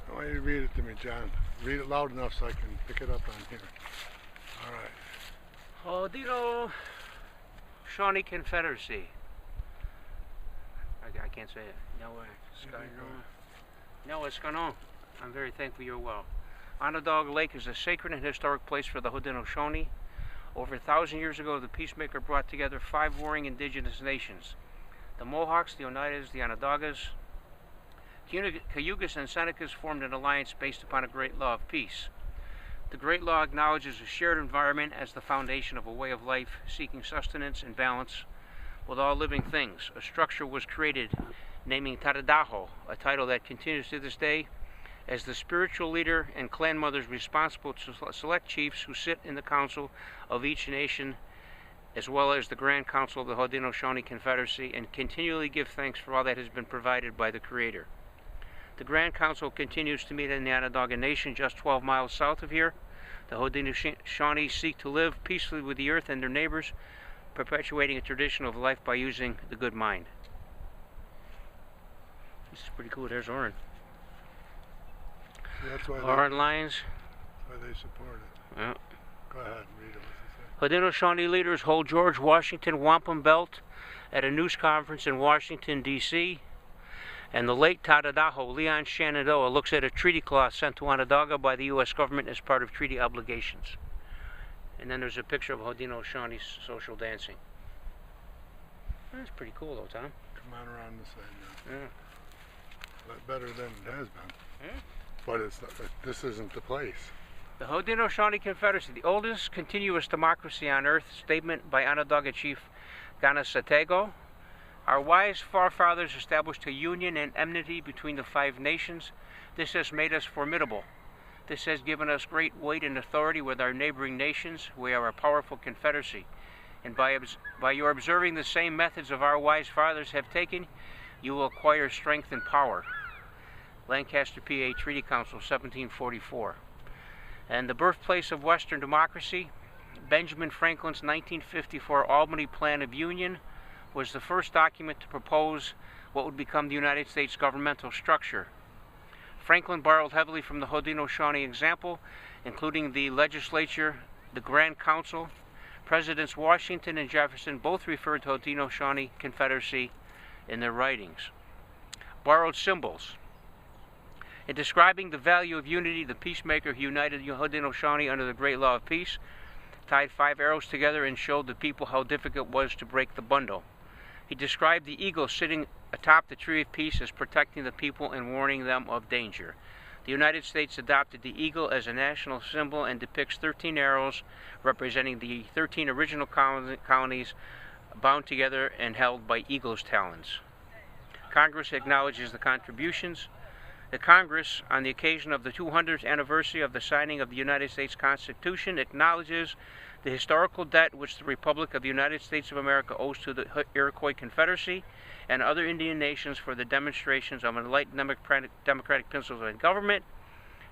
I want you to read it to me, John. Read it loud enough so I can pick it up on here. All right. Haudenosaunee Confederacy. I can't say it. No, what's going on? I'm very thankful you're well. Onondaga Lake is a sacred and historic place for the Haudenosaunee. Over 1,000 years ago, the Peacemaker brought together 5 warring indigenous nations: the Mohawks, the Oneidas, the Onondagas. Cayugas and Senecas formed an alliance based upon a great law of peace. The Great Law acknowledges a shared environment as the foundation of a way of life, seeking sustenance and balance with all living things. A structure was created naming Taradaho, a title that continues to this day, as the spiritual leader and clan mothers responsible to select chiefs who sit in the council of each nation, as well as the Grand Council of the Haudenosaunee Confederacy, and continually give thanks for all that has been provided by the Creator. The Grand Council continues to meet in the Onondaga Nation just 12 miles south of here. The Haudenosaunee seek to live peacefully with the earth and their neighbors, perpetuating a tradition of life by using the good mind. This is pretty cool. There's Oren. That's why Oren Lions. That's why they support it. Yeah. Go ahead, read it. What's it say? Haudenosaunee leaders hold George Washington Wampum Belt at a news conference in Washington, D.C. And the late Taradaho, Leon Shenandoah, looks at a treaty cloth sent to Onondaga by the U.S. government as part of treaty obligations. And then there's a picture of Haudenosaunee social dancing. That's pretty cool, though, Tom. Come on around the side now. Yeah. A lot better than it has been. Hmm? But it's not, this isn't the place. The Haudenosaunee Confederacy, the oldest continuous democracy on earth, statement by Onondaga Chief Ganasatego. Our wise forefathers established a union and enmity between the 5 nations. This has made us formidable. This has given us great weight and authority with our neighboring nations. We are a powerful confederacy. And by your observing the same methods of our wise fathers have taken, you will acquire strength and power. Lancaster, PA, Treaty Council, 1744. And the birthplace of Western democracy, Benjamin Franklin's 1954 Albany Plan of Union was the first document to propose what would become the United States governmental structure. Franklin borrowed heavily from the Haudenosaunee example, including the legislature, the Grand Council. Presidents Washington and Jefferson both referred to Haudenosaunee Confederacy in their writings. Borrowed symbols. In describing the value of unity, the Peacemaker united the Haudenosaunee under the Great Law of Peace, tied 5 arrows together, and showed the people how difficult it was to break the bundle. He described the eagle sitting atop the tree of peace as protecting the people and warning them of danger. The United States adopted the eagle as a national symbol and depicts 13 arrows representing the 13 original colonies bound together and held by eagle's talons. Congress acknowledges the contributions. The Congress, on the occasion of the 200th anniversary of the signing of the United States Constitution, acknowledges the historical debt which the Republic of the United States of America owes to the Iroquois Confederacy and other Indian nations for the demonstrations of enlightened democratic principles of government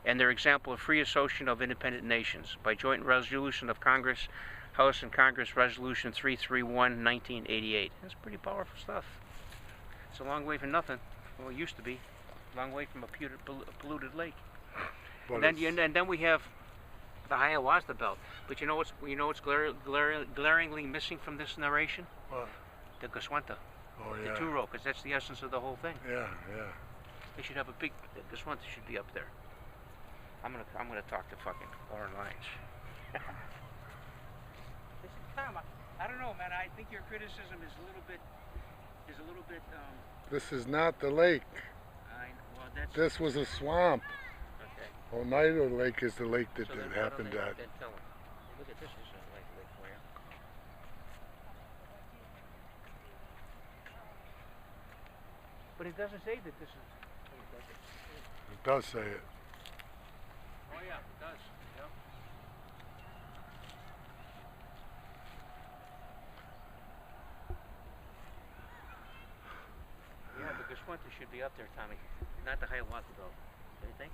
and their example of free association of independent nations. By joint resolution of Congress, House and Congress Resolution 331, 1988. That's pretty powerful stuff. It's a long way from nothing. Well, it used to be. A long way from a polluted lake. And then we have the Hiawatha Belt. But you know what's glaringly missing from this narration? What? The Goswantha. Oh, yeah. The two-row, because that's the essence of the whole thing. Yeah, yeah. They should have a big. The Goswantha should be up there. I'm gonna talk to fucking Oren Lions. Listen, Tom, I don't know, man. I think your criticism is a little bit. This is not the lake. This was a swamp. Okay. Oneida Lake is the lake that So it happened at. Then tell them. Look at this. This is a lake for you. But it doesn't say that this is. It does say it. Oh yeah, it does. Yep. Yeah, the Goswantha should be up there, Tommy. Not the Hiawatha Belt. Don't you think?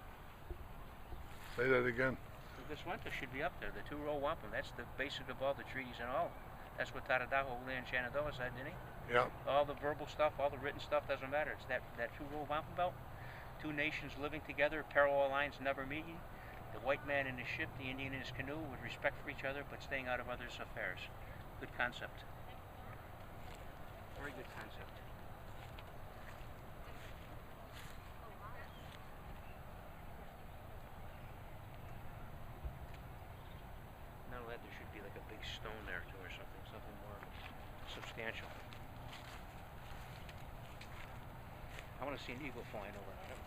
Say that again. The Goswantha should be up there. The two-row wampum. That's the basic of all the treaties and all. That's what Taradaho, Leon Shenandoah said, didn't he? Yeah. All the verbal stuff, all the written stuff doesn't matter. It's that two-row wampum belt. two nations living together, parallel lines never meeting. The white man in his ship, the Indian in his canoe, with respect for each other, but staying out of others' affairs. Good concept. Very good concept. Not only that, there should be like a big stone there too, or something more substantial. I want to see an eagle flying over on it.